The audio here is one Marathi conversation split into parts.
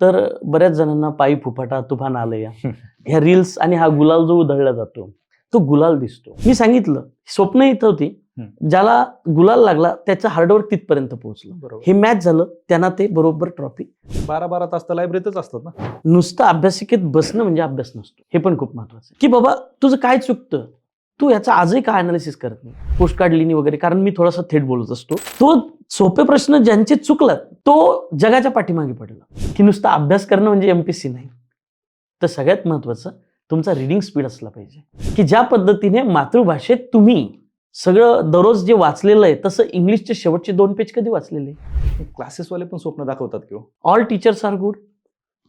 तर बऱ्याच जणांना पायी फुफाटा तुफान आलं या ह्या रील्स आणि हा गुलाल जो उधळला जातो तो गुलाल दिसतो. मी सांगितलं स्वप्न इथं होती, ज्याला गुलाल लागला त्याचं हार्डवर्क तिथपर्यंत पोहोचलं. हे मॅच झालं, त्यांना ते बरोबर ट्रॉफी. 12 तास तर लायब्ररीतच असतात ना. नुसतं अभ्यासिकेत बसणं म्हणजे अभ्यास नसतो, हे पण खूप महत्वाचं आहे. की बाबा तुझं काय चुकतं, तू याचा आजही काय अनालिसिस करत नाही. पोस्ट कार्ड लिहिणी वगैरे, कारण मी थोडासा थेट बोलत असतो. तो सोपे प्रश्न ज्यांचे चुकलात तो जगाच्या पाठीमागे पडला. की नुसता अभ्यास करणं म्हणजे MPSC नाही. तर सगळ्यात महत्वाचं तुमचा रिडिंग स्पीड असला पाहिजे. की ज्या पद्धतीने मातृभाषेत तुम्ही सगळं दररोज जे वाचलेलं आहे तसं इंग्लिशचे शेवटचे 2 पेज कधी वाचलेले. क्लासेसवाले पण स्वप्न दाखवतात किंवा all teachers are good,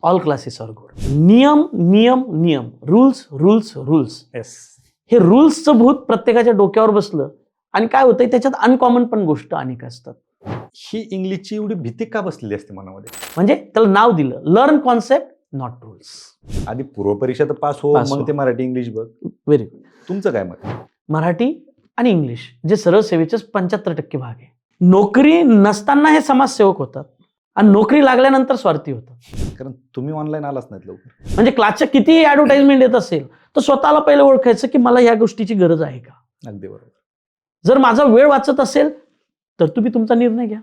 all classes are good. नियम नियम नियम, रूल्स रूल्स रूल्स. येस. हे रूल्सचं भूत प्रत्येकाच्या डोक्यावर बसलं आणि काय होतंय त्याच्यात अनकॉमन पण गोष्ट अनेक असतात. ही इंग्लिशची एवढी भीती का बसलेली असते मनामध्ये? म्हणजे त्याला नाव दिलं लर्न कॉन्सेप्ट नॉट रूल्स. आधी पूर्वपरीक्षा तर पास हो, पास मग हो. ते मराठी इंग्लिश बघ. Very good. तुमचं काय मत? मराठी आणि इंग्लिश जे सरळ सेवेचे 75% भाग आहे. नोकरी नसताना हे समाजसेवक होतात आणि नोकरी लागल्यानंतर स्वार्थी होतात. कारण तुम्ही ऑनलाईन आलाच नाहीत लवकर. म्हणजे क्लासच्या कितीही ऍडव्हर्टाइजमेंट येत असेल तर स्वतःला पहिलं ओळखायचं की मला या गोष्टीची गरज आहे का. अगदी बरोबर. जर माझा वेळ वाचत असेल तर तुम्ही तुमचा निर्णय घ्या.